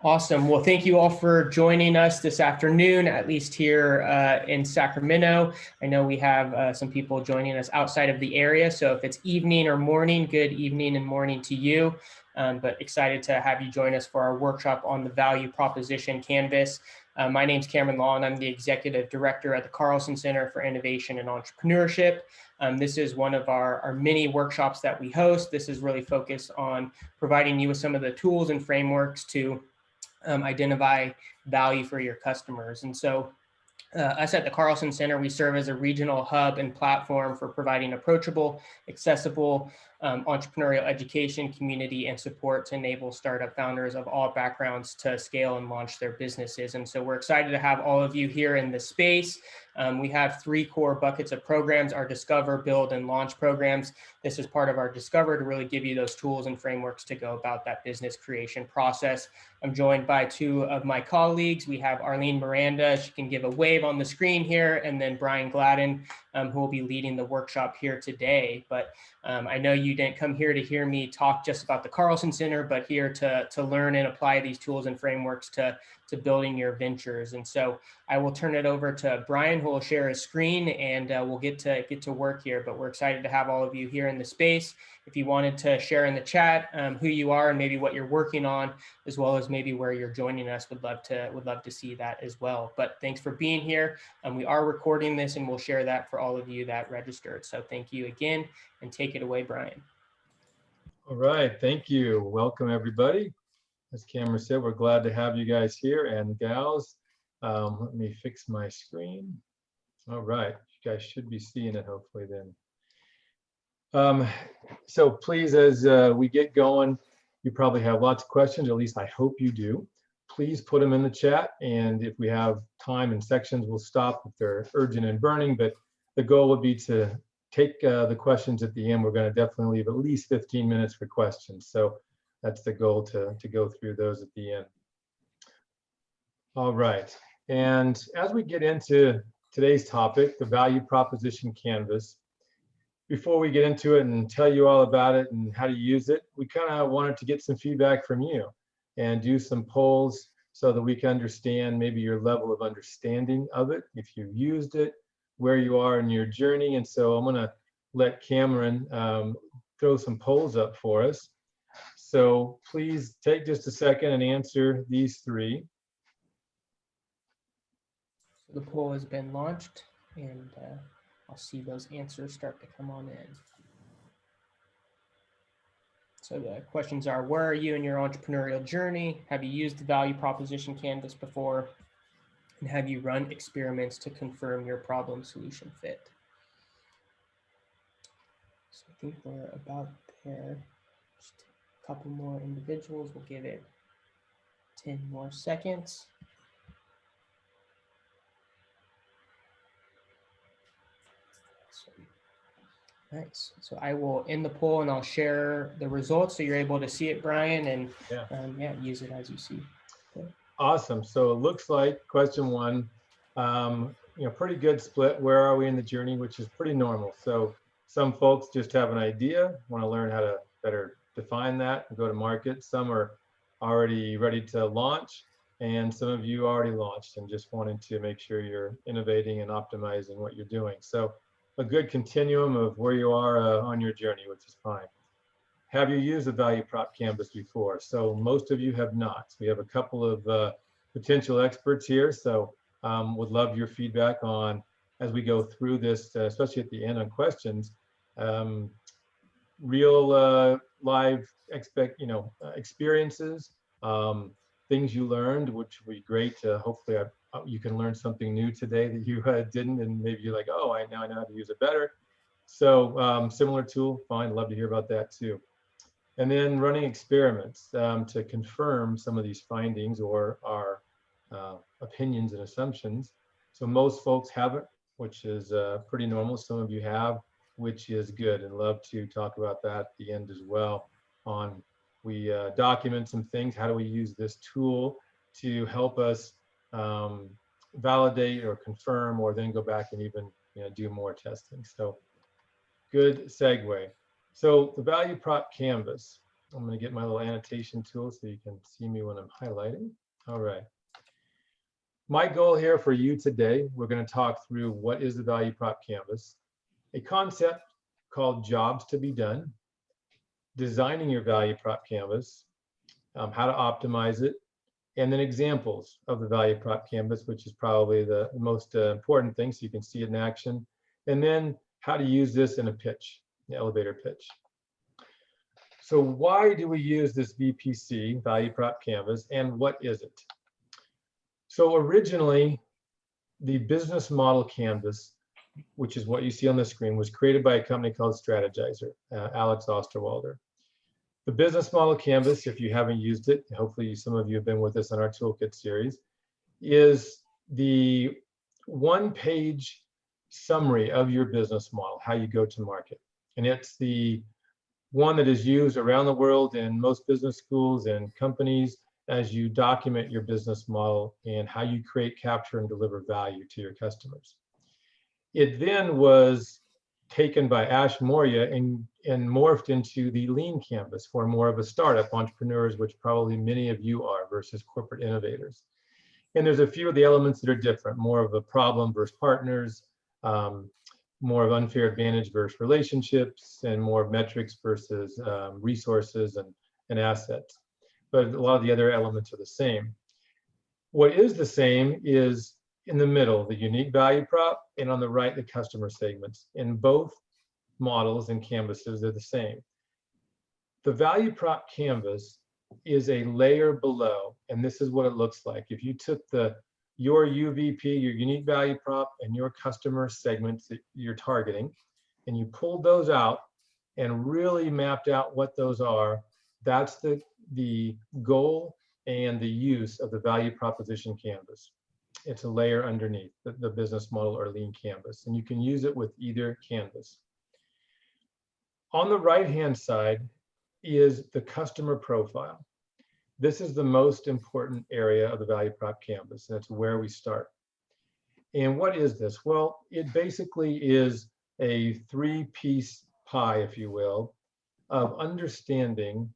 Awesome. Well, thank you all for joining us this afternoon, at least here in Sacramento. I know we have some people joining us outside of the area. So if it's evening or morning, good evening and morning to you. But excited to have you join us for our workshop on the value proposition canvas. My name's Cameron Law, and I'm the Executive Director at the Carlson Center for Innovation and Entrepreneurship. This is one of our mini workshops that we host. This is really focused on providing you with some of the tools and frameworks to identify value for your customers. And so us at the Carlson Center, we serve as a regional hub and platform for providing approachable, accessible entrepreneurial education, community, and support to enable startup founders of all backgrounds to scale and launch their businesses. And so we're excited to have all of you here in this space. We have 3 core buckets of programs: our Discover, Build, and Launch programs. This is part of our Discover to really give you those tools and frameworks to go about that business creation process. I'm joined by 2 of my colleagues. We have Arlene Miranda. She can give a wave on the screen here, and then Brian Gladden, who will be leading the workshop here today. But I know you didn't come here to hear me talk just about the Carlson Center, but here to learn and apply these tools and frameworks to building your ventures. And so I will turn it over to Brian, who will share his screen, and we'll get to work here. But we're excited to have all of you here in the space. If you wanted to share in the chat who you are and maybe what you're working on, as well as maybe where you're joining us, would love to see that as well. But thanks for being here. We are recording this, and we'll share that for all of you that registered. So thank you again, and take it away, Brian. All right, thank you. Welcome, everybody. As Cameron said, we're glad to have you guys here and gals. Let me fix my screen. All right, you guys should be seeing it hopefully then. So please, as we get going, you probably have lots of questions, at least I hope you do. Please put them in the chat, and if we have time and sections, we'll stop if they're urgent and burning, but the goal would be to take the questions at the end. We're going to definitely leave at least 15 minutes for questions. So that's the goal, to go through those at the end. All right. And as we get into today's topic, the value proposition canvas, before we get into it and tell you all about it and how to use it, we kind of wanted to get some feedback from you and do some polls so that we can understand maybe your level of understanding of it, if you've used it, where you are in your journey. And so I'm going to let Cameron throw some polls up for us. So please take just a second and answer these 3. The poll has been launched, and I'll see those answers start to come on in. So the questions are: where are you in your entrepreneurial journey? Have you used the value proposition canvas before? And have you run experiments to confirm your problem solution fit? So I think we're about there. Just a couple more individuals. We'll give it 10 more seconds. Nice. So I will end the poll, and I'll share the results so you're able to see it, Brian, and yeah, use it as you see. Okay. Awesome. So it looks like question 1, pretty good split. Where are we in the journey, which is pretty normal. So some folks just have an idea, want to learn how to better define that and go to market. Some are already ready to launch, and some of you already launched and just wanting to make sure you're innovating and optimizing what you're doing. So a good continuum of where you are on your journey, which is fine. Have you used the value prop canvas before? So most of you have not. We have a couple of potential experts here, so would love your feedback on, as we go through this, especially at the end on questions, real live experiences, things you learned, which would be great. Hopefully you can learn something new today that you didn't, and maybe you're like, oh, now I know how to use it better. So similar tool, fine, love to hear about that too. And then running experiments to confirm some of these findings or our opinions and assumptions. So most folks haven't, which is pretty normal. Some of you have, which is good, and love to talk about that at the end as well. We document some things. How do we use this tool to help us validate or confirm, or then go back and even do more testing? So good segue. So the value prop canvas. I'm going to get my little annotation tool so you can see me when I'm highlighting. All right. My goal here for you today, we're going to talk through what is the value prop canvas, a concept called jobs to be done, designing your value prop canvas, how to optimize it, and then examples of the value prop canvas, which is probably the most important thing so you can see it in action, and then how to use this in a pitch, the elevator pitch. So why do we use this VPC, value prop canvas, and what is it? So originally, the business model canvas, which is what you see on the screen, was created by a company called Strategizer, Alex Osterwalder. The business model canvas, if you haven't used it, hopefully some of you have been with us on our toolkit series, is the one-page summary of your business model, how you go to market. And it's the one that is used around the world in most business schools and companies as you document your business model and how you create, capture, and deliver value to your customers. It then was taken by Ash Maurya and morphed into the lean canvas for more of a startup entrepreneurs, which probably many of you are, versus corporate innovators. And there's a few of the elements that are different, more of a problem versus partners, more of unfair advantage versus relationships, and more metrics versus resources and assets. But a lot of the other elements are the same. What is the same is in the middle, the unique value prop, and on the right, the customer segments. In both models and canvases, they're the same. The value prop canvas is a layer below, and this is what it looks like. If you took your UVP, your unique value prop, and your customer segments that you're targeting, and you pulled those out and really mapped out what those are, that's the goal and the use of the value proposition canvas. It's a layer underneath the business model or lean canvas, and you can use it with either canvas. On the right-hand side is the customer profile. This is the most important area of the value prop canvas. That's where we start. And what is this? Well, it basically is a three-piece pie, if you will, of understanding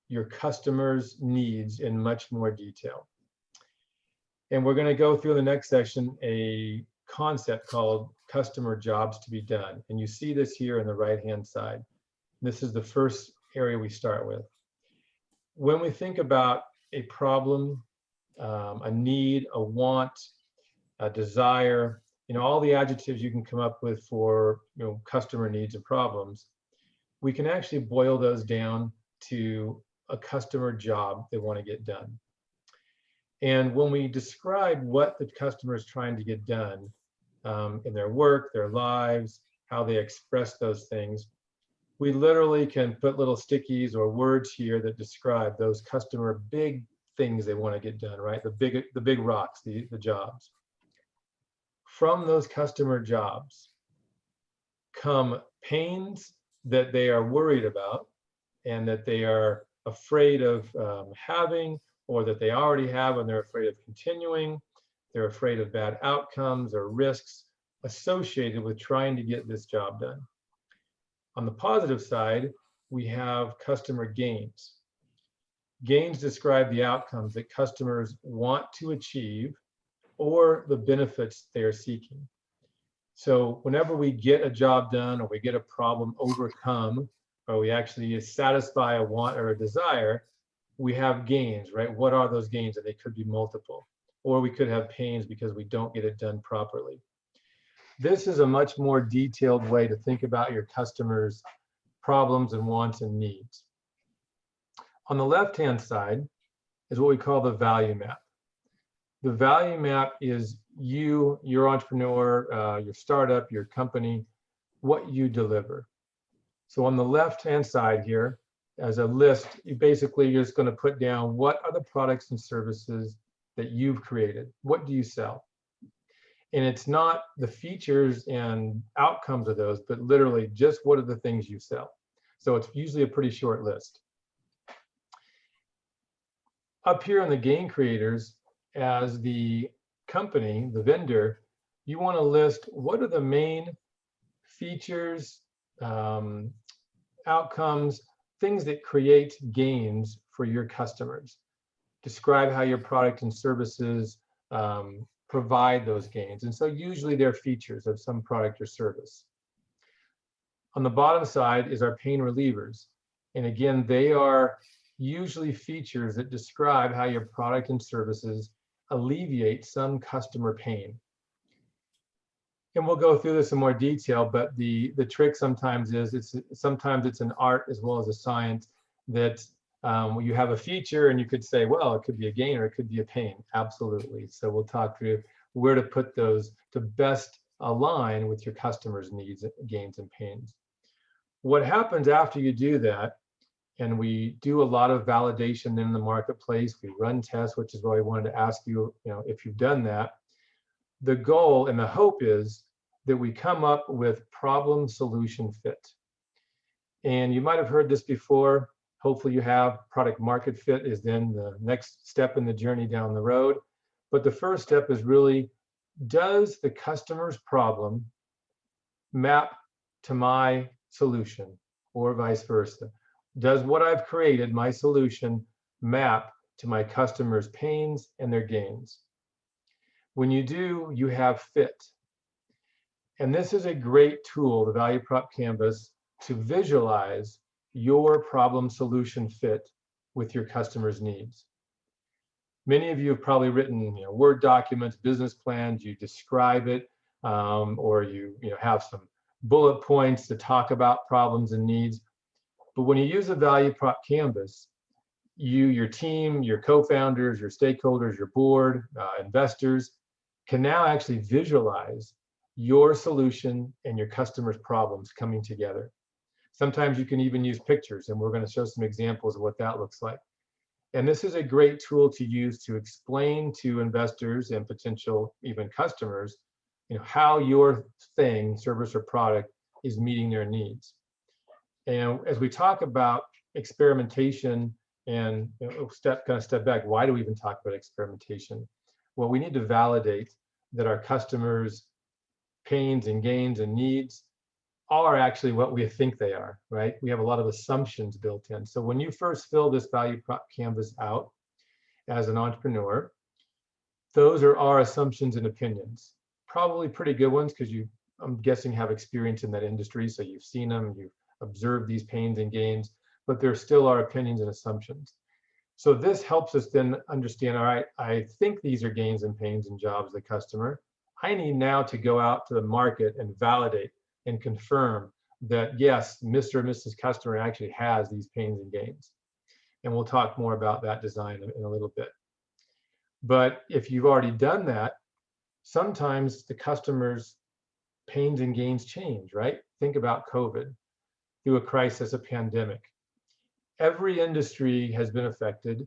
your customer's needs in much more detail. And we're going to go through the next section a concept called customer jobs to be done. And you see this here on the right-hand side. This is the first area we start with. When we think about a problem, a need, a want, a desire, all the adjectives you can come up with for customer needs and problems, we can actually boil those down to a customer job they want to get done. And when we describe what the customer is trying to get done in their work, their lives, how they express those things, we literally can put little stickies or words here that describe those customer big things they want to get done, right? The big rocks, the jobs. From those customer jobs come pains that they are worried about and that they are afraid of having, or that they already have and they're afraid of continuing. They're afraid of bad outcomes or risks associated with trying to get this job done. On the positive side, we have customer gains. Gains describe the outcomes that customers want to achieve or the benefits they are seeking. So whenever we get a job done or we get a problem overcome, or we actually satisfy a want or a desire, we have gains, right? What are those gains? And they could be multiple. Or we could have pains because we don't get it done properly. This is a much more detailed way to think about your customers' problems and wants and needs. On the left-hand side is what we call the value map. The value map is you, your entrepreneur, your startup, your company, what you deliver. So on the left-hand side here, as a list, you're just going to put down what are the products and services that you've created. What do you sell? And it's not the features and outcomes of those, but literally just what are the things you sell. So it's usually a pretty short list. Up here on the gain creators, as the company, the vendor, you want to list what are the main features, outcomes, things that create gains for your customers. Describe how your product and services provide those gains. And so usually they're features of some product or service. On the bottom side is our pain relievers. And again, they are usually features that describe how your product and services alleviate some customer pain. And we'll go through this in more detail, but the trick sometimes is sometimes it's an art as well as a science that you have a feature and you could say, well, it could be a gain or it could be a pain. Absolutely. So we'll talk through where to put those to best align with your customers' needs, gains, and pains. What happens after you do that, and we do a lot of validation in the marketplace, we run tests, which is why I wanted to ask you, if you've done that. The goal and the hope is that we come up with problem solution fit. And you might have heard this before. Hopefully you have. Product market fit is then the next step in the journey down the road. But the first step is really, does the customer's problem map to my solution, or vice versa? Does what I've created, my solution, map to my customers' pains and their gains? When you do, you have fit. And this is a great tool, the Value Prop Canvas, to visualize your problem solution fit with your customers' needs. Many of you have probably written Word documents, business plans, you describe it, or you have some bullet points to talk about problems and needs. But when you use a Value Prop Canvas, you, your team, your co-founders, your stakeholders, your board, investors, can now actually visualize your solution and your customers' problems coming together. Sometimes you can even use pictures, and we're going to show some examples of what that looks like. And this is a great tool to use to explain to investors and potential even customers, how your thing, service or product, is meeting their needs. And as we talk about experimentation and step back, why do we even talk about experimentation? Well, we need to validate that our customers' pains and gains and needs are actually what we think they are, right? We have a lot of assumptions built in. So when you first fill this Value Prop Canvas out as an entrepreneur, those are our assumptions and opinions. Probably pretty good ones because you, I'm guessing, have experience in that industry, so you've seen them, you've observed these pains and gains, but there still are opinions and assumptions. So this helps us then understand, all right, I think these are gains and pains and jobs of the customer. I need now to go out to the market and validate and confirm that, yes, Mr. or Mrs. Customer actually has these pains and gains. And we'll talk more about that design in a little bit. But if you've already done that, sometimes the customer's pains and gains change, right? Think about COVID, through a crisis, a pandemic. Every industry has been affected.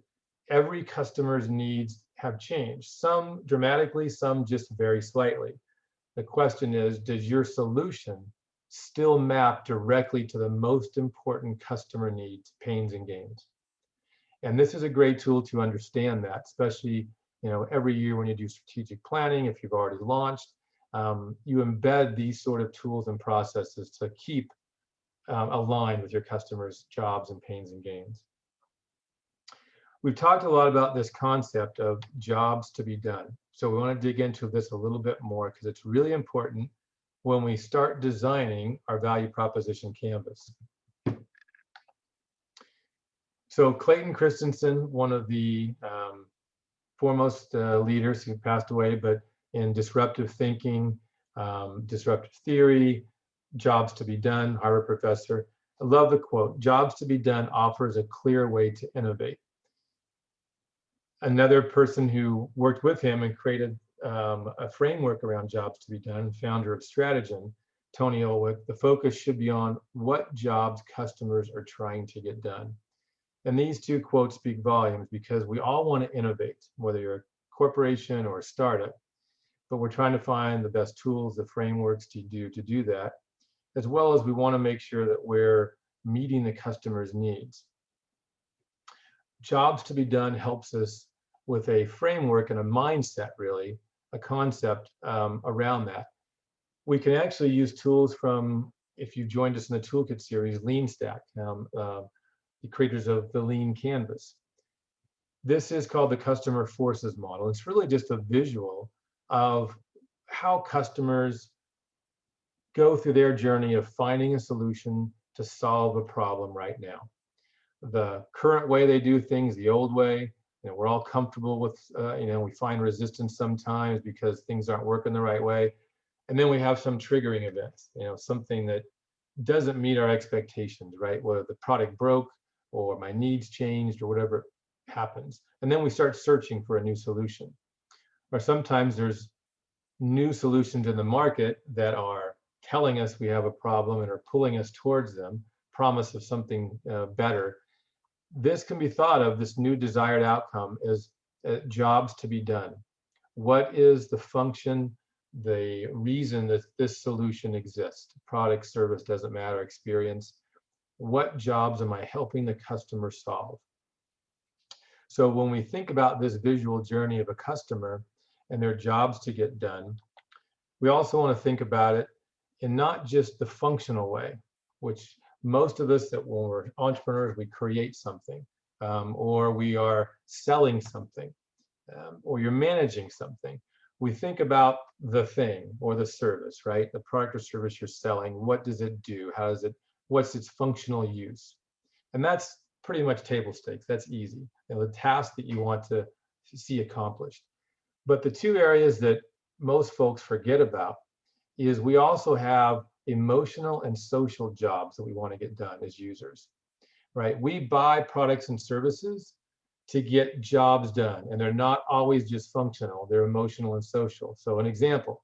Every customer's needs have changed, some dramatically, some just very slightly. The question is, does your solution still map directly to the most important customer needs, pains and gains? And this is a great tool to understand that, especially every year when you do strategic planning, if you've already launched, you embed these sort of tools and processes to keep aligned with your customers' jobs and pains and gains. We've talked a lot about this concept of jobs to be done. So we want to dig into this a little bit more because it's really important when we start designing our value proposition canvas. So Clayton Christensen, one of the foremost leaders who passed away, but in disruptive thinking, disruptive theory, jobs to be done, Harvard professor. I love the quote, "Jobs to be done offers a clear way to innovate." Another person who worked with him and created a framework around jobs to be done, founder of Strategen, Tony Olwick, the focus should be on what jobs customers are trying to get done. And these two quotes speak volumes because we all want to innovate, whether you're a corporation or a startup, but we're trying to find the best tools, the frameworks to do that, as well as we want to make sure that we're meeting the customer's needs. Jobs to be done helps us with a framework and a mindset, really, a concept around that. We can actually use tools from, if you joined us in the Toolkit series, Lean Stack. the creators of the lean canvas. This is called the customer forces model. It's really just a visual of how customers go through their journey of finding a solution to solve a problem right now. The current way they do things, the old way, we're all comfortable with, we find resistance sometimes because things aren't working the right way. And then we have some triggering events, something that doesn't meet our expectations, right? Whether the product broke or my needs changed or whatever happens. And then we start searching for a new solution. Or sometimes there's new solutions in the market that are telling us we have a problem and are pulling us towards them, promise of something better. This can be thought of, this new desired outcome, as jobs to be done. What is the function, the reason that this solution exists? Product, service, doesn't matter, experience. What jobs am I helping the customer solve? So when we think about this visual journey of a customer and their jobs to get done, we also want to think about it in not just the functional way, which most of us, that when we're entrepreneurs, we create something, or we are selling something, or you're managing something. We think about the thing or the service, right? The product or service you're selling. What does it do? How does it? What's its functional use? And that's pretty much table stakes. That's easy. The task that you want to see accomplished. But the two areas that most folks forget about is we also have emotional and social jobs that we want to get done as users, right? We buy products and services to get jobs done, and they're not always just functional, they're emotional and social. So an example,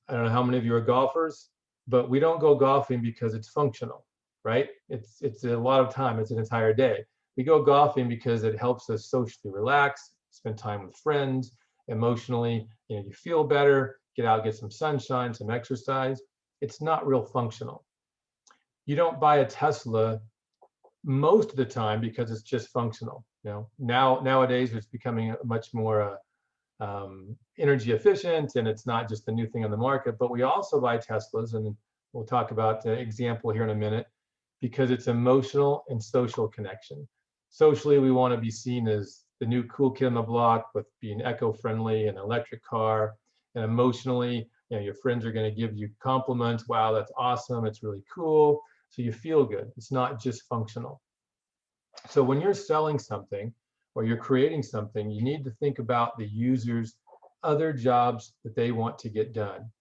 I don't know how many of you are golfers, but we don't go golfing because it's functional, right? It's a lot of time, it's an entire day. We go golfing because it helps us socially relax, spend time with friends, emotionally, you feel better, get out, get some sunshine, some exercise. It's not real functional. You don't buy a Tesla most of the time because it's just functional. Nowadays it's becoming much more energy efficient, and it's not just the new thing on the market. But we also buy Teslas, and we'll talk about the example here in a minute, because it's emotional and social connection. Socially, we want to be seen as the new cool kid on the block with being eco-friendly, an electric car. And emotionally, your friends are going to give you compliments. Wow, that's awesome. It's really cool. So you feel good. It's not just functional. So when you're selling something or you're creating something, you need to think about the user's other jobs that they want to get done.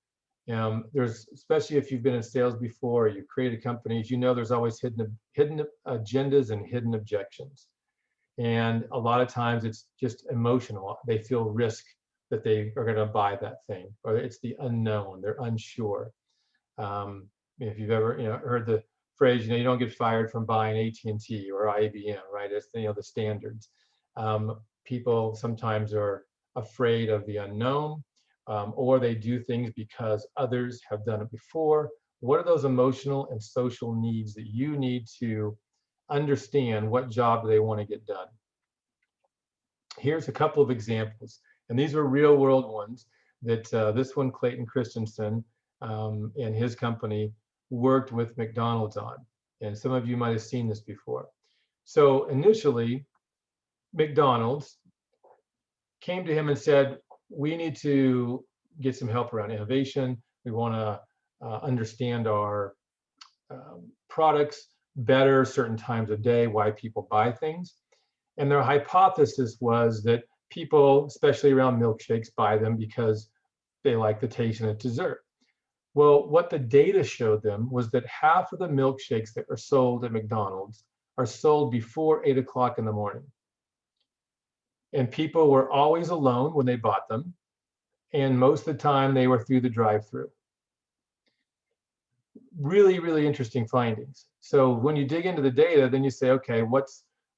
There's, especially if you've been in sales before, or you've created companies, there's always hidden agendas and hidden objections. And a lot of times it's just emotional. They feel risk that they are going to buy that thing, or it's the unknown. They're unsure. If you've ever heard the phrase, you don't get fired from buying AT&T or IBM, right? It's the standards. People sometimes are afraid of the unknown, or they do things because others have done it before. What are those emotional and social needs that you need to understand? What job do they want to get done? Here's a couple of examples, and these were real world ones that this one, Clayton Christensen and his company worked with McDonald's on. And some of you might have seen this before. So initially, McDonald's came to him and said, we need to get some help around innovation. We want to understand our products better, certain times of day, why people buy things. And their hypothesis was that people, especially around milkshakes, buy them because they like the taste and the dessert. Well, what the data showed them was that half of the milkshakes that are sold at McDonald's are sold before 8 o'clock in the morning. And people were always alone when they bought them. And most of the time they were through the drive-through. Really, really interesting findings. So when you dig into the data, then you say, okay,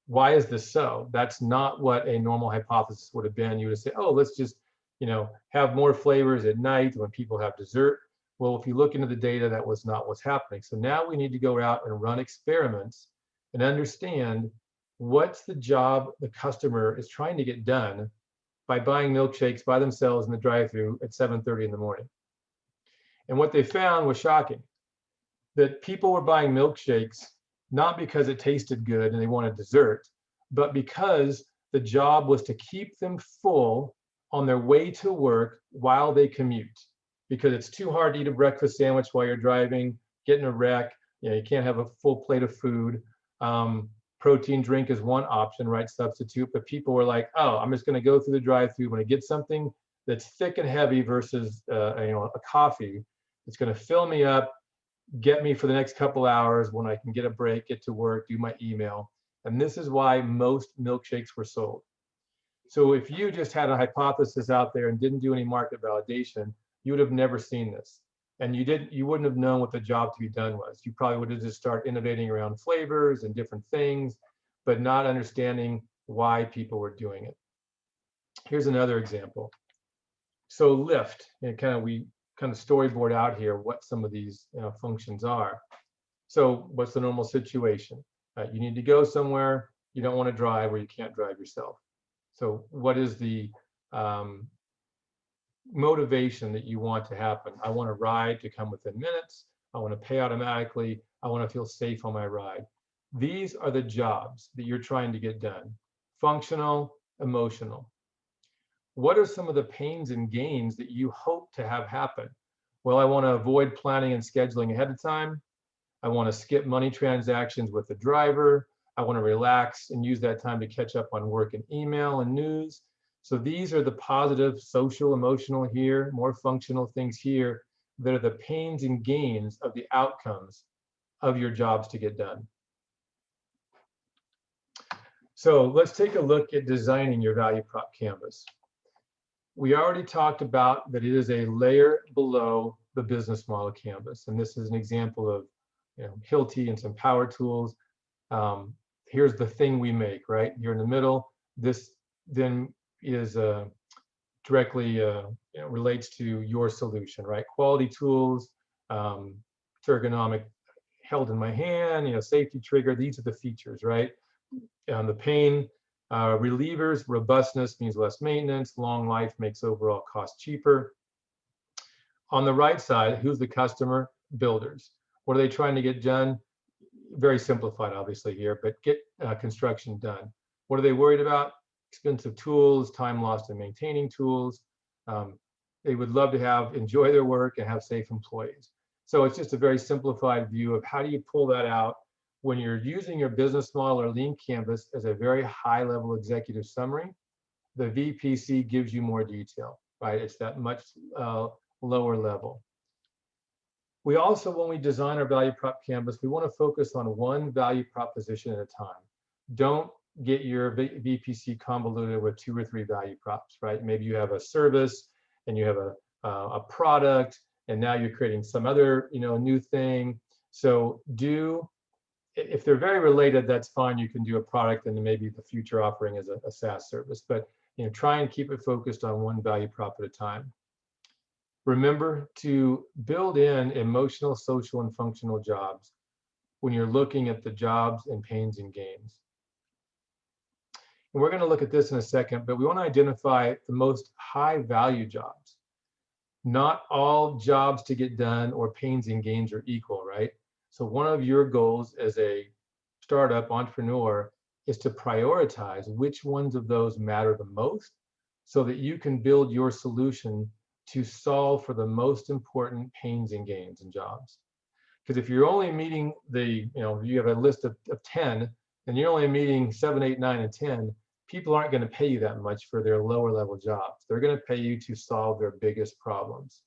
why is this so? That's not what a normal hypothesis would have been. You would say, oh, let's just, have more flavors at night when people have dessert. Well, if you look into the data, that was not what's happening. So now we need to go out and run experiments and understand what's the job the customer is trying to get done by buying milkshakes by themselves in the drive-thru at 7:30 in the morning. And what they found was shocking, that people were buying milkshakes not because it tasted good and they wanted dessert, but because the job was to keep them full on their way to work while they commute. Because it's too hard to eat a breakfast sandwich while you're driving, get in a wreck, you can't have a full plate of food. Protein drink is one option, right? Substitute. But people were like, oh, I'm just going to go through the drive-through. When I get something that's thick and heavy versus a coffee, it's going to fill me up, get me for the next couple hours when I can get a break, get to work, do my email. And this is why most milkshakes were sold. So if you just had a hypothesis out there and didn't do any market validation, you would have never seen this. And you wouldn't have known what the job to be done was. You probably would have just started innovating around flavors and different things, but not understanding why people were doing it. Here's another example. So Lyft, and we kind of storyboard out here what some of these functions are. So what's the normal situation? You need to go somewhere, you don't want to drive, or you can't drive yourself. So what is the motivation that you want to happen? I want a ride to come within minutes. I want to pay automatically. I want to feel safe on my ride. These are the jobs that you're trying to get done. Functional, emotional. What are some of the pains and gains that you hope to have happen? Well, I want to avoid planning and scheduling ahead of time. I want to skip money transactions with the driver. I want to relax and use that time to catch up on work and email and news. So these are the positive, social, emotional here, more functional things here that are the pains and gains of the outcomes of your jobs to get done. So let's take a look at designing your value prop canvas. We already talked about that it is a layer below the business model canvas. And this is an example of Hilti and some power tools. Here's the thing we make, right? You're in the middle. This then is directly relates to your solution, right? Quality tools, ergonomic, held in my hand, safety trigger. These are the features, right? The pain relievers, robustness means less maintenance. Long life makes overall cost cheaper. On the right side, who's the customer? Builders. What are they trying to get done? Very simplified, obviously here, but get construction done. What are they worried about? Expensive tools, time lost in maintaining tools. They would love to enjoy their work and have safe employees. So it's just a very simplified view of how do you pull that out when you're using your business model or lean canvas as a very high level executive summary. The VPC gives you more detail, right? It's that much lower level. We also, when we design our value prop canvas, we want to focus on one value proposition at a time. Don't get your VPC convoluted with 2 or 3 value props, right? Maybe you have a service and you have a product, and now you're creating some other new thing. So if they're very related, that's fine. You can do a product and then maybe the future offering is a SaaS service, but try and keep it focused on one value prop at a time. Remember to build in emotional, social, and functional jobs when you're looking at the jobs and pains and gains. And we're going to look at this in a second, but we want to identify the most high value jobs. Not all jobs to get done or pains and gains are equal, right? So one of your goals as a startup entrepreneur is to prioritize which ones of those matter the most so that you can build your solution to solve for the most important pains and gains in jobs. Because if you're only meeting you have a list of 10 and you're only meeting 7, 8, 9, and 10, people aren't going to pay you that much for their lower level jobs. They're going to pay you to solve their biggest problems.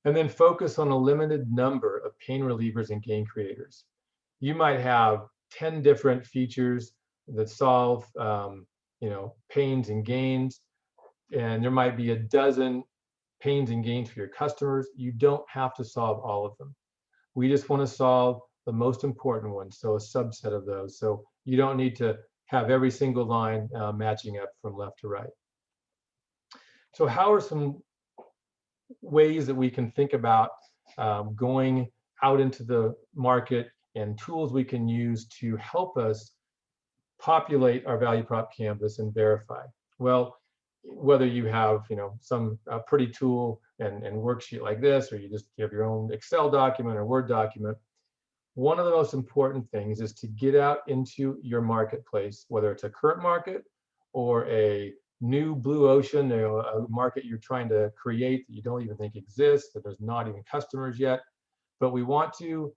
And then focus on a limited number of pain relievers and gain creators. You might have 10 different features that solve pains and gains, and there might be a dozen pains and gains for your customers. You don't have to solve all of them. We just want to solve the most important ones, so a subset of those. So you don't need to have every single line matching up from left to right. So how are some ways that we can think about going out into the market and tools we can use to help us populate our value prop canvas and verify? Well, whether you have some pretty tool and worksheet like this, or you have your own Excel document or Word document, one of the most important things is to get out into your marketplace, whether it's a current market or a new blue ocean, a market you're trying to create that you don't even think exists, that there's not even customers yet. But we want to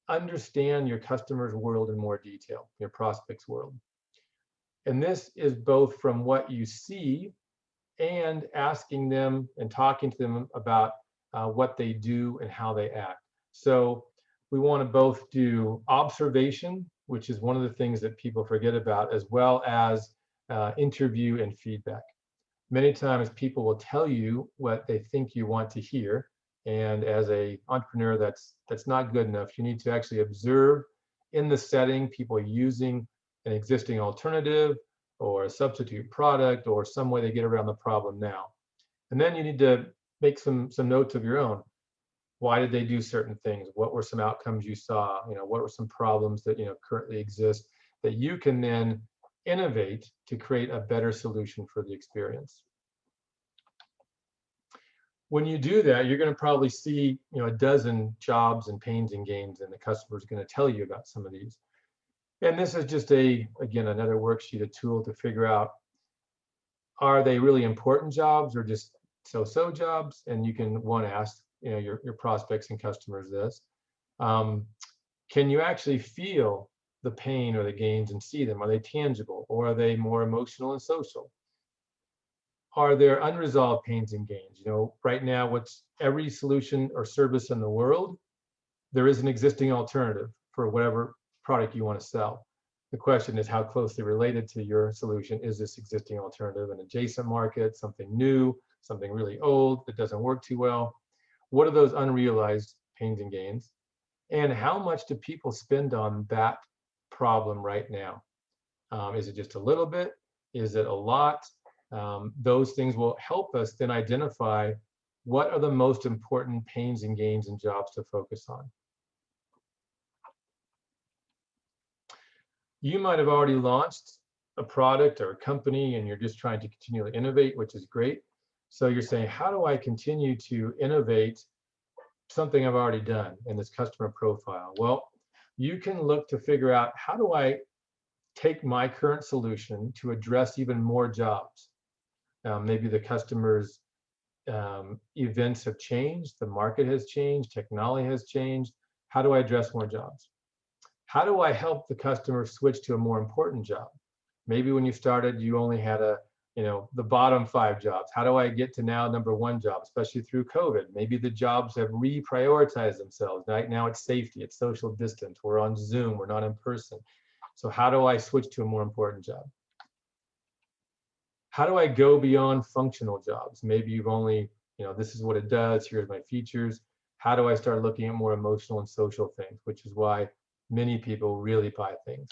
understand your customer's world in more detail, your prospect's world. And this is both from what you see and asking them and talking to them about what they do and how they act. So we want to both do observation, which is one of the things that people forget about, as well as interview and feedback. Many times people will tell you what they think you want to hear. And as an entrepreneur, that's not good enough. You need to actually observe in the setting people using an existing alternative or a substitute product or some way they get around the problem now. And then you need to make some notes of your own. Why did they do certain things? What were some outcomes you saw? What were some problems that currently exist that you can then innovate to create a better solution for the experience? When you do that, you're going to probably see a dozen jobs and pains and gains, and the customer is going to tell you about some of these. And this is just again, another worksheet, a tool to figure out, are they really important jobs or just so-so jobs? And you can ask your prospects and customers this. Can you actually feel the pain or the gains and see them? Are they tangible, or are they more emotional and social? Are there unresolved pains and gains? Right now, what's every solution or service in the world, there is an existing alternative for whatever product you want to sell. The question is, how closely related to your solution is this existing alternative? An adjacent market, something new, something really old that doesn't work too well? What are those unrealized pains and gains? And how much do people spend on that problem right now? Is it just a little bit? Is it a lot? Those things will help us then identify what are the most important pains and gains and jobs to focus on. You might have already launched a product or a company and you're just trying to continually innovate, which is great. So you're saying, how do I continue to innovate something I've already done in this customer profile? Well, you can look to figure out, how do I take my current solution to address even more jobs? Maybe the customer's events have changed, the market has changed, technology has changed. How do I address more jobs? How do I help the customer switch to a more important job? Maybe when you started, you only had the bottom 5 jobs. How do I get to now #1 job, especially through COVID? Maybe the jobs have reprioritized themselves. Right now it's safety, it's social distance, we're on Zoom, we're not in person. So how do I switch to a more important job? How do I go beyond functional jobs? Maybe you've only, this is what it does, here's my features. How do I start looking at more emotional and social things, which is why many people really buy things?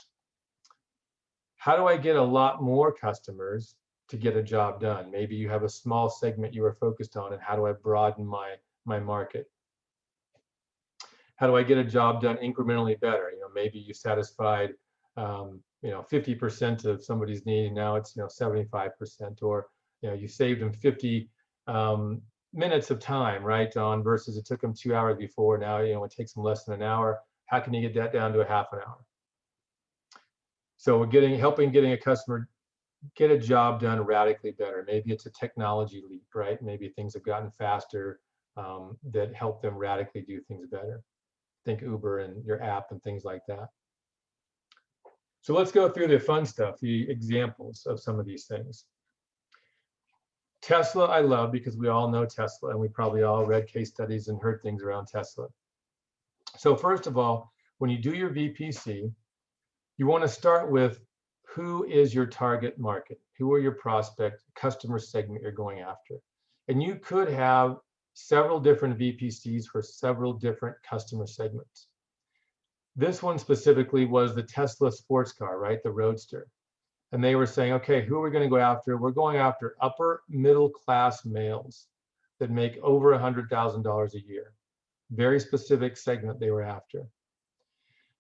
How do I get a lot more customers to get a job done? Maybe you have a small segment you are focused on, and how do I broaden my market? How do I get a job done incrementally better? Maybe you satisfied 50% of somebody's need, and now it's 75%, or you saved them 50 minutes of time, right, on versus it took them 2 hours before. Now it takes them less than an hour. How can you get that down to a half an hour? So we're helping a customer get a job done radically better. Maybe it's a technology leap, right? Maybe things have gotten faster that help them radically do things better. Think Uber and your app and things like that. So let's go through the fun stuff, the examples of some of these things. Tesla, I love, because we all know Tesla, and we probably all read case studies and heard things around Tesla. So first of all, when you do your VPC, you want to start with, who is your target market? Who are your prospect customer segment you're going after? And you could have several different VPCs for several different customer segments. This one specifically was the Tesla sports car, right? The Roadster. And they were saying, okay, who are we going to go after? We're going after upper middle class males that make over $100,000 a year. Very specific segment they were after.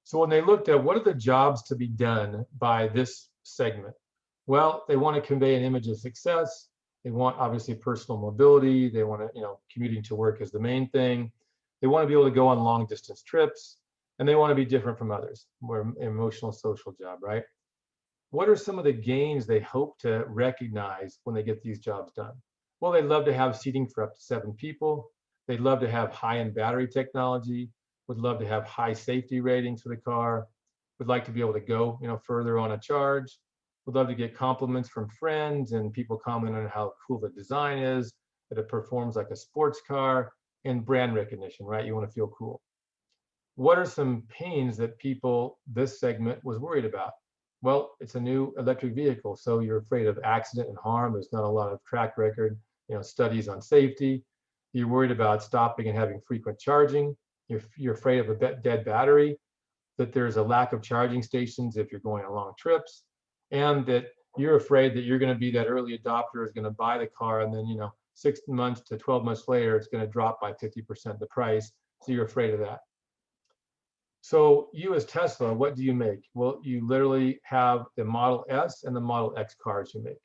So when they looked at what are the jobs to be done by this segment, well, they want to convey an image of success. They want obviously personal mobility. They want to, commuting to work is the main thing. They want to be able to go on long distance trips. and they want to be different from others. More emotional, social job, right? What are some of the gains they hope to recognize when they get these jobs done? Well, they'd love to have seating for up to 7 people. They'd love to have high-end battery technology, would love to have high safety ratings for the car, would like to be able to go, further on a charge, would love to get compliments from friends and people comment on how cool the design is, that it performs like a sports car, and brand recognition, right? You want to feel cool. What are some pains that this segment was worried about? Well, it's a new electric vehicle, so you're afraid of accident and harm. There's not a lot of track record, studies on safety. You're worried about stopping and having frequent charging. You're afraid of a dead battery, that there's a lack of charging stations if you're going on long trips, and that you're afraid that you're going to be that early adopter is going to buy the car, and then 6 months to 12 months later, it's going to drop by 50% the price. So you're afraid of that. So you as Tesla, what do you make? Well, you literally have the Model S and the Model X cars you make.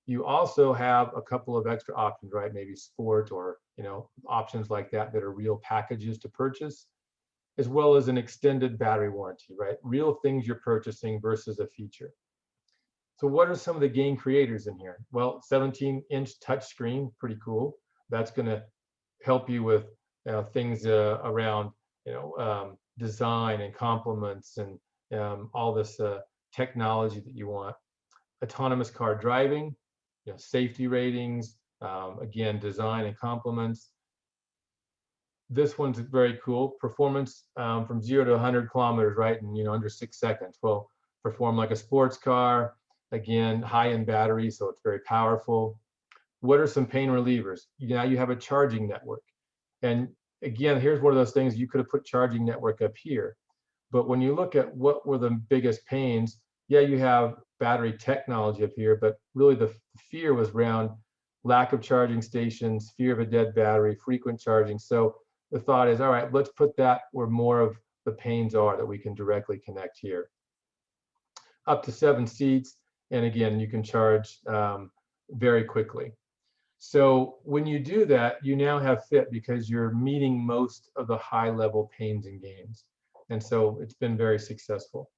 You also have a couple of extra options, right? Maybe sport or options like that are real packages to purchase, as well as an extended battery warranty, right? Real things you're purchasing versus a feature. So what are some of the gain creators in here? Well, 17-inch touchscreen, pretty cool. That's going to help you with things around design and compliments and all this technology that you want. Autonomous car driving, safety ratings, again, design and compliments. This one's very cool. Performance from 0 to 100 kilometers, right, in under 6 seconds. Well, perform like a sports car. Again, high-end battery, so it's very powerful. What are some pain relievers? Now you have a charging network. And again, here's one of those things, you could have put charging network up here. But when you look at what were the biggest pains, yeah, you have battery technology up here, but really the fear was around lack of charging stations, fear of a dead battery, frequent charging. So the thought is, all right, let's put that where more of the pains are that we can directly connect here. Up to 7 seats, and again, you can charge very quickly. So when you do that, you now have fit because you're meeting most of the high-level pains and gains. And so it's been very successful.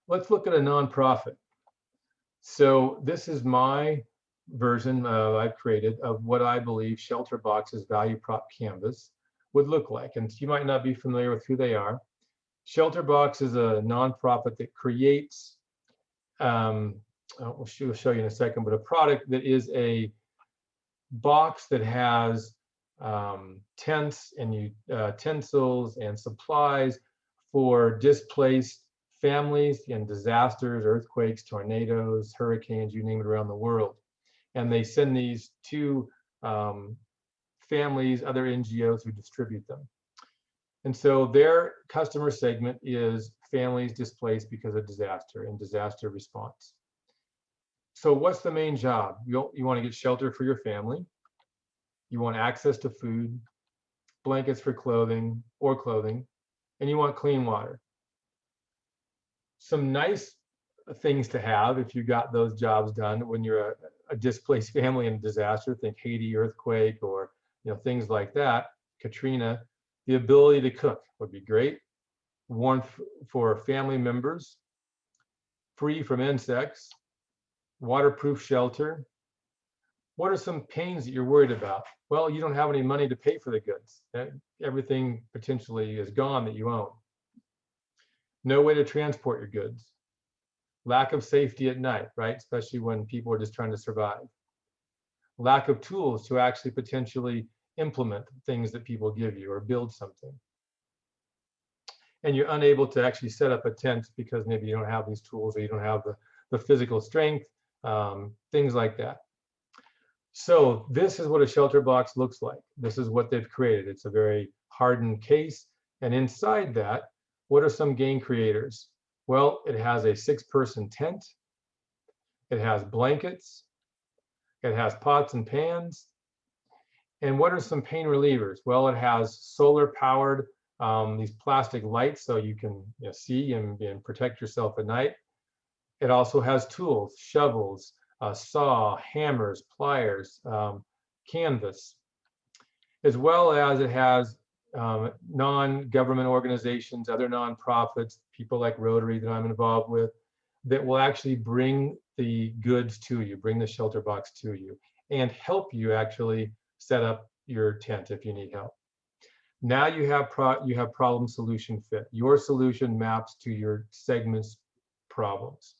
Let's look at a nonprofit. So this is my version I've created of what I believe Shelterbox's value prop canvas would look like. And you might not be familiar with who they are. Shelterbox is a nonprofit that creates we'll show you in a second, but a product that is a box that has tents and utensils and supplies for displaced families in disasters, earthquakes, tornadoes, hurricanes, you name it, around the world. And they send these to families, other NGOs who distribute them. And so their customer segment is families displaced because of disaster and disaster response. So what's the main job? You want to get shelter for your family. You want access to food, blankets for clothing, and you want clean water. Some nice things to have if you got those jobs done when you're a displaced family in a disaster, think Haiti earthquake or things like that, Katrina. The ability to cook would be great. Warmth for family members, free from insects, waterproof shelter. What are some pains that you're worried about? Well, you don't have any money to pay for the goods. Everything potentially is gone that you own. No way to transport your goods. Lack of safety at night, right? Especially when people are just trying to survive. Lack of tools to actually potentially implement things that people give you or build something. And you're unable to actually set up a tent because maybe you don't have these tools or you don't have the physical strength, things like that. So this is what a shelter box looks like. This is what they've created. It's a very hardened case. And inside that, what are some gain creators? Well, it has a 6-person tent. It has blankets. It has pots and pans. And what are some pain relievers? Well, it has solar powered these plastic lights so you can see and protect yourself at night. It also has tools, shovels, saw, hammers, pliers, canvas, as well as it has non-government organizations, other nonprofits, people like Rotary that I'm involved with, that will actually bring the goods to you, bring the shelter box to you, and help you actually set up your tent if you need help. Now you have problem solution fit. Your solution maps to your segment's problems.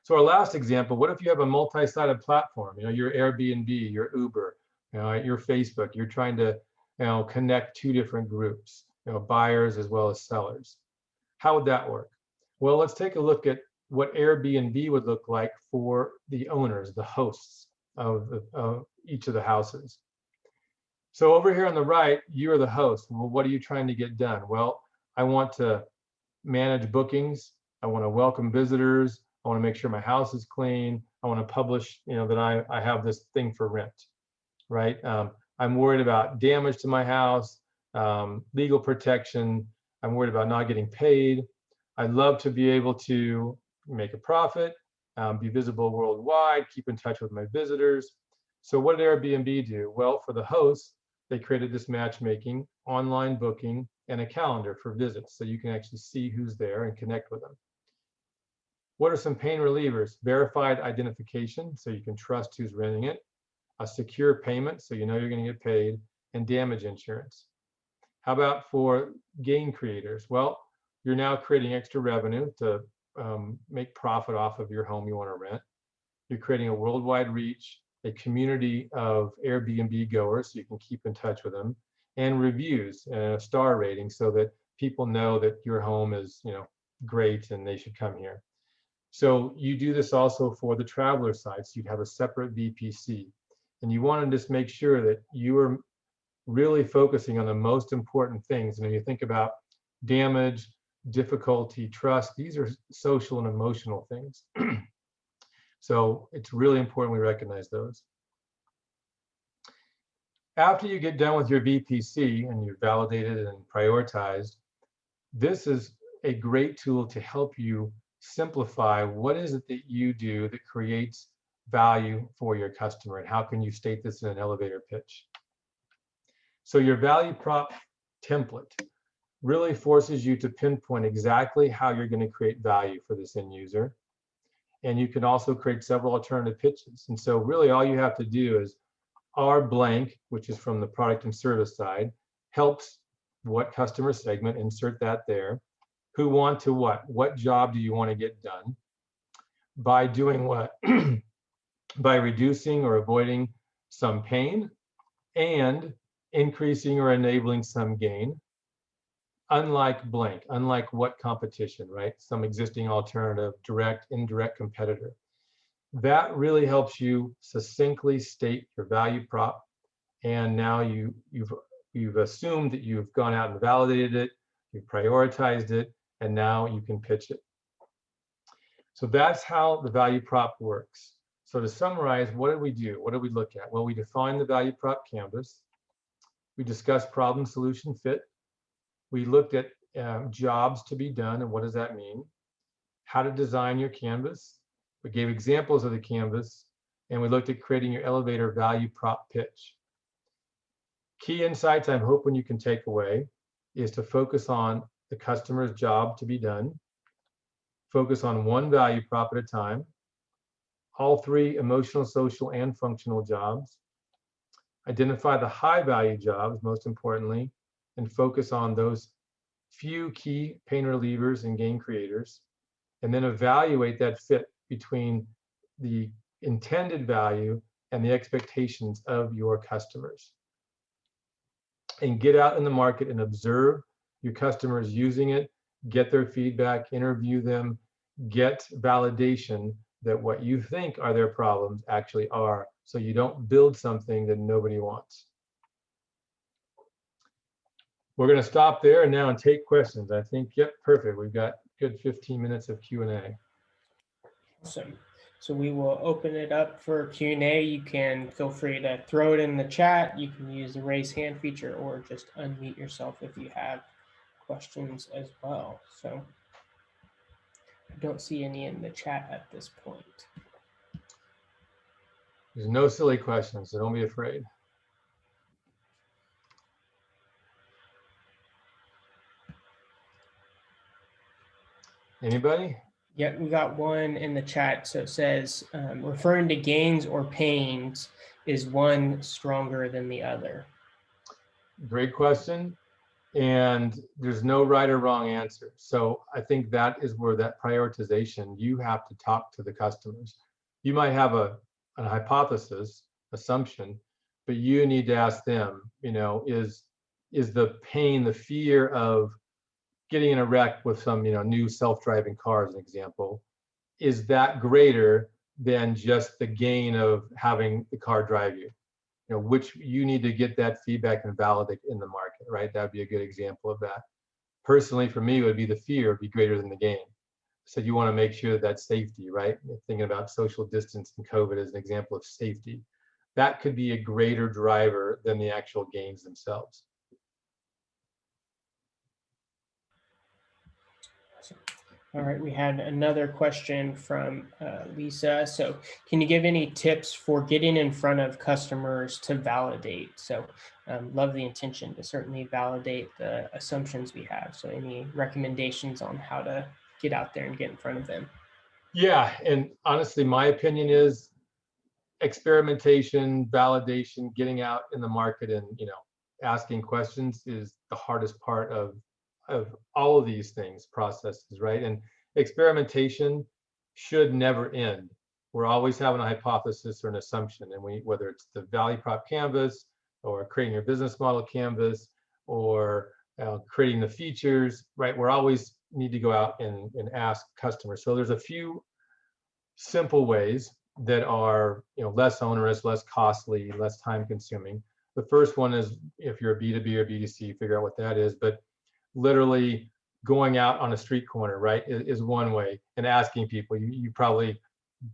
So our last example, what if you have a multi-sided platform? You know, your Airbnb, your Uber, you know, your Facebook. You're trying to, you know, connect two different groups, you know, buyers as well as sellers. How would that work? Well, let's take a look at what Airbnb would look like for the owners, the hosts of each of the houses. So over here on the right, you're the host. Well, what are you trying to get done? Well, I want to manage bookings. I want to welcome visitors. I want to make sure my house is clean. I want to publish, you know, that I have this thing for rent, right? I'm worried about damage to my house, legal protection. I'm worried about not getting paid. I'd love to be able to make a profit, be visible worldwide, keep in touch with my visitors. So what did Airbnb do? Well, for the hosts, they created this matchmaking, online booking, and a calendar for visits, so you can actually see who's there and connect with them. What are some pain relievers? Verified identification, so you can trust who's renting it. A secure payment, so you know you're going to get paid. And damage insurance. How about for gain creators? Well, you're now creating extra revenue to make profit off of your home you want to rent. You're creating a worldwide reach, a community of Airbnb goers, so you can keep in touch with them, and reviews and a star rating, so that people know that your home is, you know, great and they should come here. So you do this also for the traveler side, so you'd have a separate VPC, and you want to just make sure that you are really focusing on the most important things. And when you think about damage, difficulty, trust, these are social and emotional things. So it's really important we recognize those. After you get done with your VPC and you've validated and prioritized, this is a great tool to help you simplify what is it that you do that creates value for your customer, and how can you state this in an elevator pitch. So your value prop template really forces you to pinpoint exactly how you're going to create value for this end user. And you can also create several alternative pitches. And so really all you have to do is our blank, which is from the product and service side, helps what customer segment, insert that there. Who want to what job do you want to get done? By doing what? By reducing or avoiding some pain and increasing or enabling some gain. Unlike blank, unlike what competition, right? Some existing alternative, direct, indirect competitor. That really helps you succinctly state your value prop. And now you've assumed that you've gone out and validated it, you've prioritized it, and now you can pitch it. So that's how the value prop works. So to summarize, what did we do? What did we look at? Well, we defined the value prop canvas. We discussed problem solution fit. We looked at jobs to be done and what does that mean? How to design your canvas. We gave examples of the canvas, and we looked at creating your elevator value prop pitch. Key insights I'm hoping you can take away is to focus on the customer's job to be done. Focus on one value prop at a time. All three emotional, social, and functional jobs. Identify the high value jobs, most importantly, and focus on those few key pain relievers and gain creators. And then evaluate that fit between the intended value and the expectations of your customers. And get out in the market and observe your customers using it, get their feedback, interview them, get validation that what you think are their problems actually are, so you don't build something that nobody wants. We're going to stop there now and take questions. I think, yep, perfect. We've got good 15 minutes of Q&A. Awesome. So we will open it up for Q&A. You can feel free to throw it in the chat. You can use the raise hand feature or just unmute yourself if you have questions as well. So I don't see any in the chat at this point. There's no silly questions, so don't be afraid. Anybody? Yeah, we got one in the chat. So it says, referring to gains or pains, is one stronger than the other? Great question. And there's no right or wrong answer. So I think that is where that prioritization, you have to talk to the customers. You might have a hypothesis, assumption, but you need to ask them, is the pain, the fear of getting in a wreck with some, new self-driving car, as an example, is that greater than just the gain of having the car drive you? Which you need to get that feedback and validate in the market, right? That'd be a good example of that. Personally, for me, it would be the fear would be greater than the gain. So you want to make sure that that's safety, right? Thinking about social distance and COVID as an example of safety. That could be a greater driver than the actual gains themselves. All right, we had another question from Lisa. So can you give any tips for getting in front of customers to validate? So love the intention to certainly validate the assumptions we have. So any recommendations on how to get out there and get in front of them? Yeah, and honestly, my opinion is experimentation, validation, getting out in the market and, asking questions is the hardest part of all of these things, processes, right? And experimentation should never end. We're always having a hypothesis or an assumption, and whether it's the value prop canvas or creating your business model canvas or creating the features, right? We're always need to go out and ask customers. So there's a few simple ways that are less onerous, less costly, less time consuming. The first one is, if you're a B2B or B2C, figure out what that is. But literally going out on a street corner, right, is one way, and asking people. You probably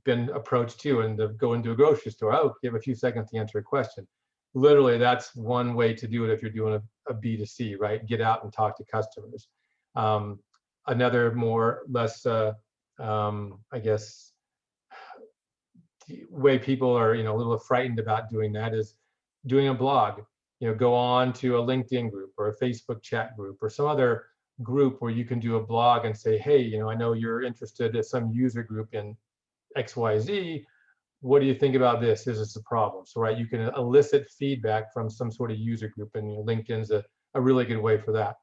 been approached too, and to go into a grocery store. Oh, you have a few seconds to answer a question. Literally, that's one way to do it if you're doing a B2C, right? Get out and talk to customers. Another less, I guess, way people are a little frightened about doing that is doing a blog. Go on to a LinkedIn group or a Facebook chat group or some other group where you can do a blog and say, hey, I know you're interested in some user group in XYZ. What do you think about this? Is this a problem? So, right, you can elicit feedback from some sort of user group, and LinkedIn's a really good way for that.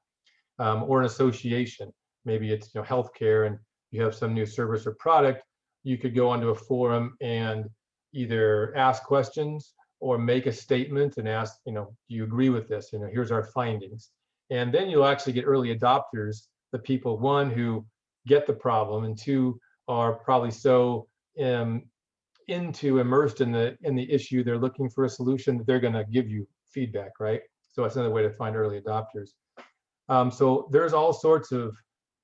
Or an association. Maybe it's healthcare, and you have some new service or product. You could go onto a forum and either ask questions or make a statement and ask, do you agree with this? Here's our findings. And then you'll actually get early adopters, the people, one, who get the problem, and two, are probably so immersed in the issue, they're looking for a solution, that they're going to give you feedback, right? So that's another way to find early adopters. So there's all sorts of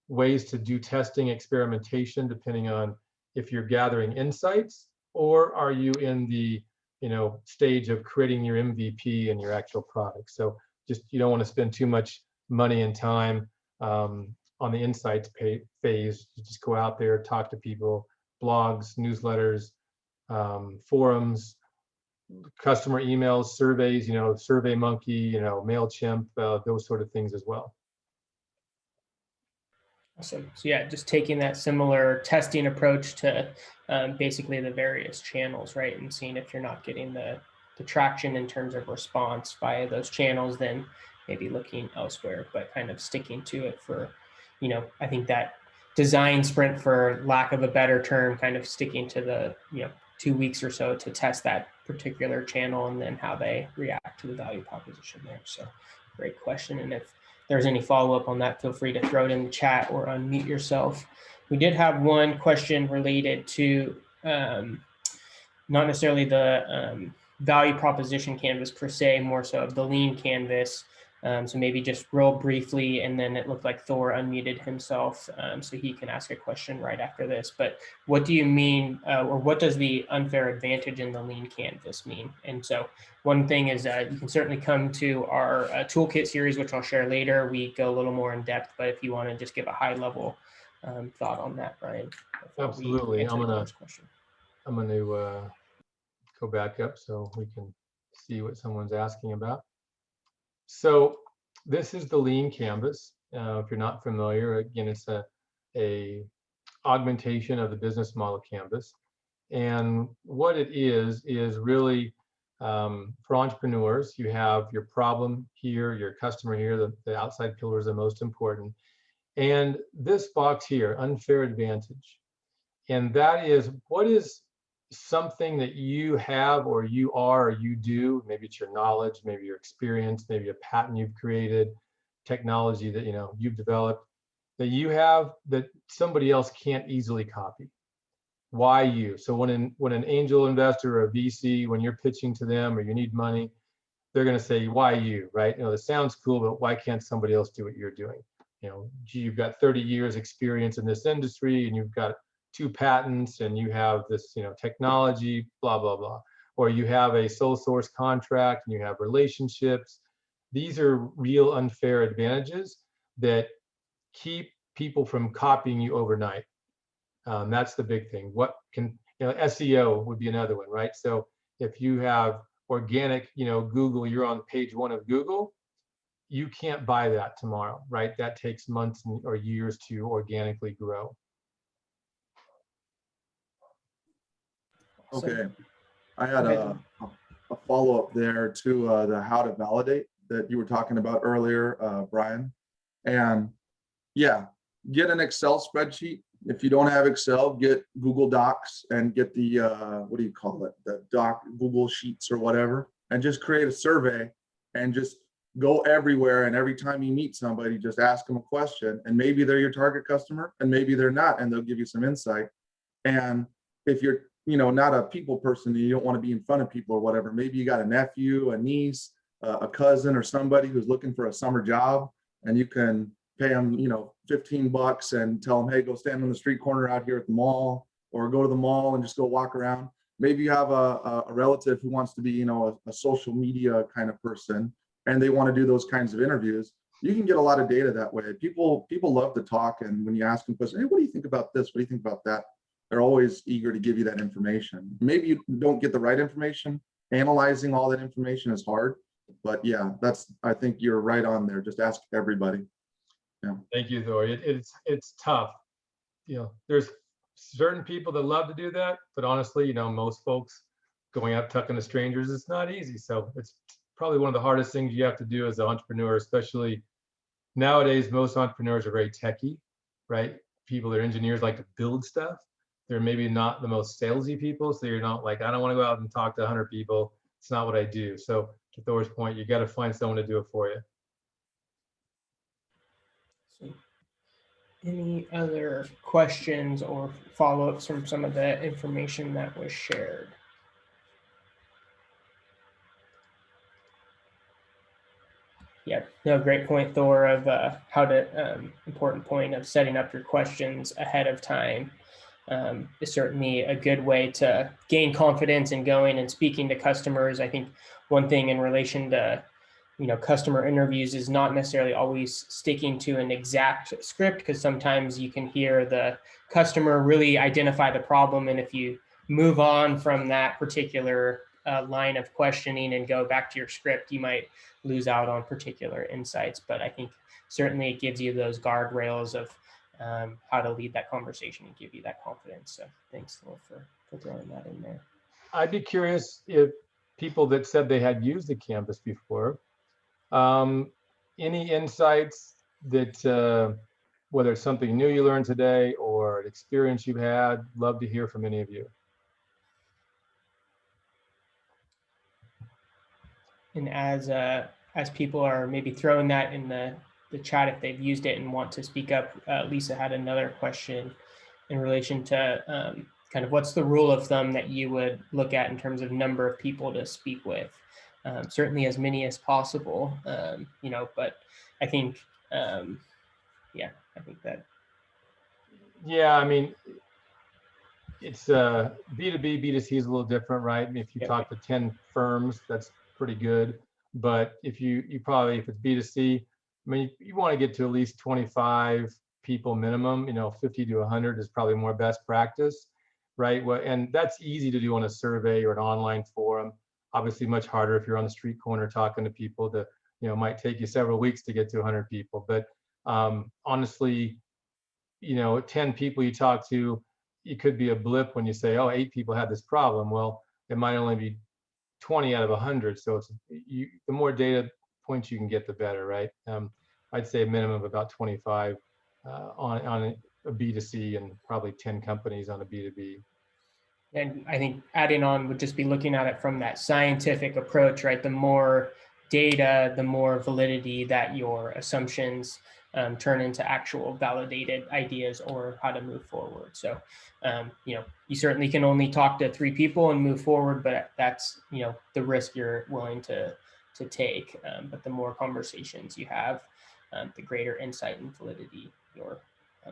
ways to do testing, experimentation, depending on if you're gathering insights or are you in the stage of creating your MVP and your actual product. So just, you don't want to spend too much money and time on the insights phase. You just go out there, talk to people, blogs, newsletters, forums, customer emails, surveys, SurveyMonkey, MailChimp, those sort of things as well. Awesome. So yeah, just taking that similar testing approach to basically the various channels, right? And seeing if you're not getting the traction in terms of response via those channels, then maybe looking elsewhere, but kind of sticking to it for, I think that design sprint, for lack of a better term, kind of sticking to the, 2 weeks or so to test that particular channel and then how they react to the value proposition there. So great question. And if there's any follow-up on that, feel free to throw it in the chat or unmute yourself. We did have one question related to not necessarily the value proposition canvas per se, more so of the lean canvas. So maybe just real briefly, and then it looked like Thor unmuted himself, so he can ask a question right after this. But what do you mean, or what does the unfair advantage in the lean canvas mean? And so one thing is you can certainly come to our toolkit series, which I'll share later. We go a little more in depth, but if you want to just give a high level thought on that, Brian. Absolutely. I'm gonna go back up so we can see what someone's asking about. So this is the lean canvas. If you're not familiar, again, it's a augmentation of the business model canvas. And what it is really for entrepreneurs, you have your problem here, your customer here, the outside pillars are most important. And this box here, unfair advantage. And that is, what is something that you have or you are or you do, maybe it's your knowledge, maybe your experience, maybe a patent you've created, technology that you've developed, that you have that somebody else can't easily copy. Why you? So when an angel investor or a VC, when you're pitching to them or you need money, they're going to say, why you, right? This sounds cool, but why can't somebody else do what you're doing? Gee, you've got 30 years experience in this industry and you've got 2 patents and you have this, technology, blah, blah, blah. Or you have a sole source contract and you have relationships. These are real unfair advantages that keep people from copying you overnight. That's the big thing. What can, SEO would be another one, right? So if you have organic, Google, you're on page 1 of Google, you can't buy that tomorrow, right? That takes months or years to organically grow. Okay, I had a follow-up there to the how to validate that you were talking about earlier, Brian. And yeah, get an Excel spreadsheet. If you don't have Excel, get Google Docs and get the, what do you call it? The Google Sheets or whatever, and just create a survey and just go everywhere. And every time you meet somebody, just ask them a question, and maybe they're your target customer and maybe they're not, and they'll give you some insight. And if you're, not a people person, you don't want to be in front of people or whatever, maybe you got a nephew, a niece, a cousin, or somebody who's looking for a summer job, and you can pay them, $15 and tell them, hey, go stand on the street corner out here at the mall, or go to the mall and just go walk around. Maybe you have a relative who wants to be, a social media kind of person, and they want to do those kinds of interviews. You can get a lot of data that way. People love to talk, and when you ask them questions, hey, what do you think about this? What do you think about that? They're always eager to give you that information. Maybe you don't get the right information. Analyzing all that information is hard, but yeah, I think you're right on there. Just ask everybody. Yeah. Thank you, Thor. It's tough. There's certain people that love to do that, but honestly, most folks going out talking to strangers, it's not easy. So it's probably one of the hardest things you have to do as an entrepreneur, especially nowadays. Most entrepreneurs are very techie, right? People that are engineers like to build stuff. They're maybe not the most salesy people, so you're not like, I don't want to go out and talk to 100 people. It's not what I do. So to Thor's point, you got to find someone to do it for you. So, any other questions or follow-ups from some of the information that was shared? Yeah, no, great point, Thor, of how to, important point of setting up your questions ahead of time is certainly a good way to gain confidence in going and speaking to customers. I think one thing in relation to, customer interviews is not necessarily always sticking to an exact script, because sometimes you can hear the customer really identify the problem. And if you move on from that particular line of questioning and go back to your script, you might lose out on particular insights. But I think certainly it gives you those guardrails of how to lead that conversation and give you that confidence. So thanks, Phil, for throwing that in there. I'd be curious if people that said they had used the Canvas before, any insights that, whether it's something new you learned today or an experience you've had, love to hear from any of you. And as people are maybe throwing that in the chat, if they've used it and want to speak up, Lisa had another question in relation to kind of what's the rule of thumb that you would look at in terms of number of people to speak with. Certainly as many as possible, but I think, yeah, I think that. Yeah, I mean, it's B2B, B2C is a little different, right? I mean, if you talk to 10 firms, that's pretty good. But if you probably, if it's B2C, I mean, you want to get to at least 25 people minimum, 50 to 100 is probably more best practice, right? And that's easy to do on a survey or an online forum. Obviously much harder if you're on the street corner talking to people. Might take you several weeks to get to 100 people. But honestly, 10 people you talk to, it could be a blip when you say, oh, 8 people had this problem. Well, it might only be 20 out of 100. So the more data points you can get, the better, right? I'd say a minimum of about 25 on a B2C and probably 10 companies on a B2B. And I think adding on would just be looking at it from that scientific approach, right? The more data, the more validity that your assumptions turn into actual validated ideas or how to move forward. So, you certainly can only talk to 3 people and move forward, but that's, the risk you're willing to take. But the more conversations you have, the greater insight and validity your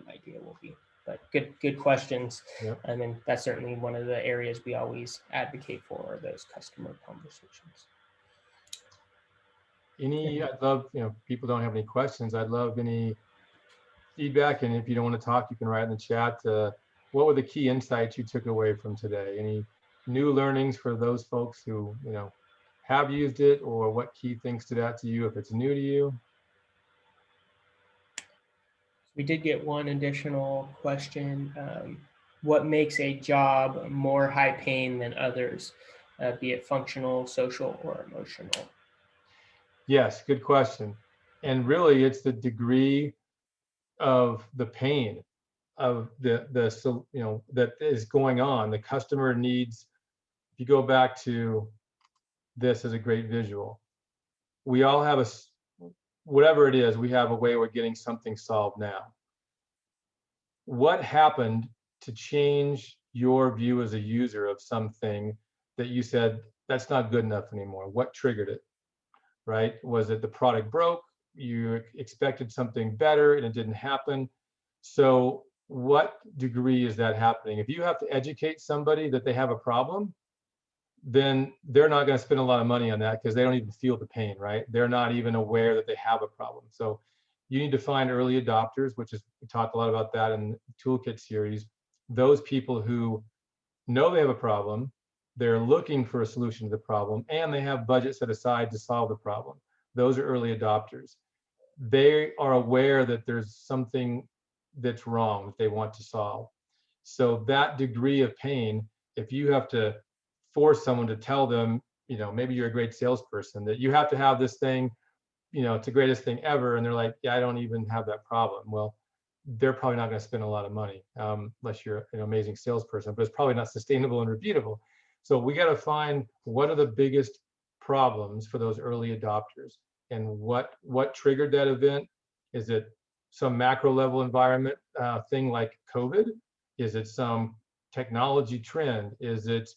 idea will be. But good questions. Yep. And then that's certainly one of the areas we always advocate for, are those customer conversations. I'd love, people don't have any questions. I'd love any feedback. And if you don't want to talk, you can write in the chat. What were the key insights you took away from today? Any new learnings for those folks who, have used it, or what key things stood out to you if it's new to you? We did get one additional question. What makes a job more high paying than others, be it functional, social, or emotional? Yes, good question. And really, it's the degree of the pain of that is going on. The customer needs, if you go back to this as a great visual, we all have whatever it is, we have a way we're getting something solved now. What happened to change your view as a user of something that you said, that's not good enough anymore? What triggered it, right? Was it the product broke? You expected something better and it didn't happen. So what degree is that happening? If you have to educate somebody that they have a problem, then they're not going to spend a lot of money on that because they don't even feel the pain, right? They're not even aware that they have a problem. So you need to find early adopters, which is, we talked a lot about that in the Toolkit series. Those people who know they have a problem, they're looking for a solution to the problem, and they have budget set aside to solve the problem. Those are early adopters. They are aware that there's something that's wrong that they want to solve. So that degree of pain, if you have to force someone to tell them, maybe you're a great salesperson, that you have to have this thing, it's the greatest thing ever, and they're like, yeah, I don't even have that problem. Well, they're probably not going to spend a lot of money unless you're an amazing salesperson, but it's probably not sustainable and repeatable. So we got to find what are the biggest problems for those early adopters, and what triggered that event. Is it some macro level environment thing like COVID? Is it some technology trend? Is it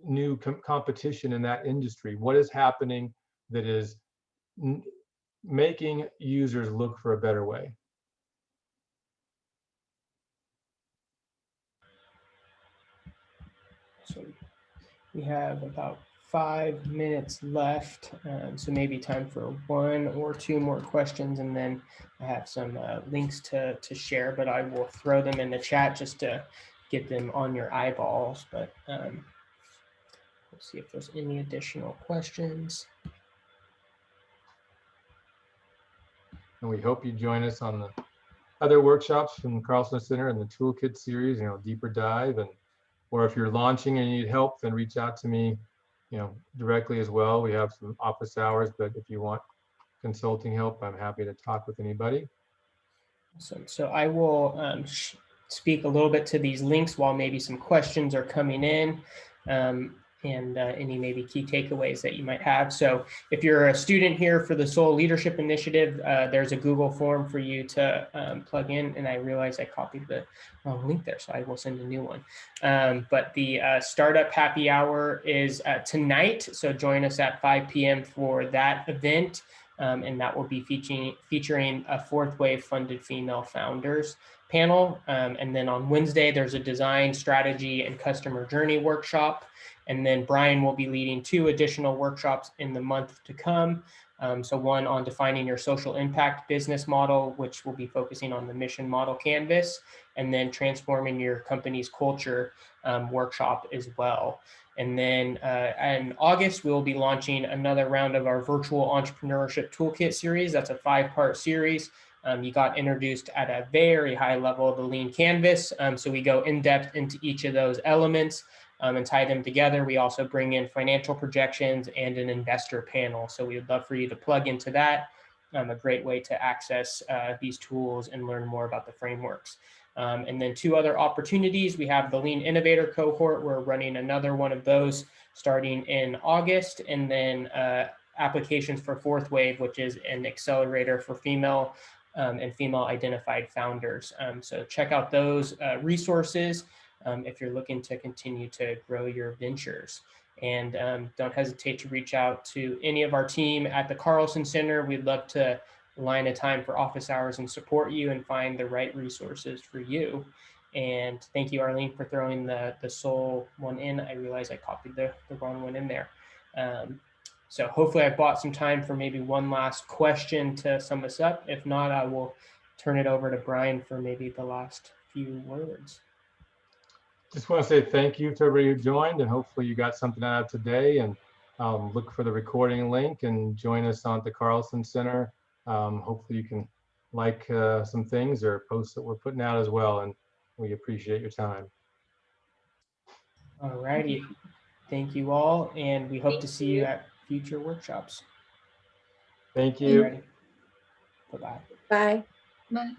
new competition in that industry? What is happening that is making users look for a better way? So we have about 5 minutes left, so maybe time for 1 or 2 more questions, and then I have some links to share, but I will throw them in the chat just to get them on your eyeballs. But we'll see if there's any additional questions. And we hope you join us on the other workshops from the Carlson Center and the Toolkit series, deeper dive. Or if you're launching and you need help, then reach out to me, directly as well. We have some office hours, but if you want consulting help, I'm happy to talk with anybody. So I will speak a little bit to these links while maybe some questions are coming in. And any maybe key takeaways that you might have. So if you're a student here for the Soul Leadership Initiative, there's a Google form for you to plug in. And I realize I copied the wrong link there, so I will send a new one. But the Startup Happy Hour is tonight. So join us at 5 p.m. for that event. And that will be featuring a Fourth Wave funded female founders panel. And then on Wednesday, there's a design, strategy, and customer journey workshop. And then Brian will be leading 2 additional workshops in the month to come. So one on defining your social impact business model, which will be focusing on the mission model canvas, and then transforming your company's culture workshop as well. And then in August, we'll be launching another round of our virtual entrepreneurship toolkit series. That's a 5-part series You got introduced at a very high level of the lean canvas. So we go in depth into each of those elements and tie them together. We also bring in financial projections and an investor panel. So we would love for you to plug into that. A great way to access these tools and learn more about the frameworks. And then 2 other opportunities. We have the Lean Innovator cohort. We're running another one of those starting in August, and then applications for Fourth Wave, which is an accelerator for female and female identified founders. So check out those resources if you're looking to continue to grow your ventures. And don't hesitate to reach out to any of our team at the Carlson Center. We'd love to line a time for office hours and support you and find the right resources for you. And thank you, Arlene, for throwing the Soul one in. I realized I copied the wrong one in there. So hopefully I bought some time for maybe one last question to sum us up. If not, I will turn it over to Brian for maybe the last few words. Just want to say thank you to everybody who joined, and hopefully you got something out of today. And look for the recording link and join us on the Carlson Center. Hopefully you can like some things or posts that we're putting out as well, and we appreciate your time. All righty. Thank you all, and we hope to see you at future workshops. Thank you. Bye-bye. Bye. Bye.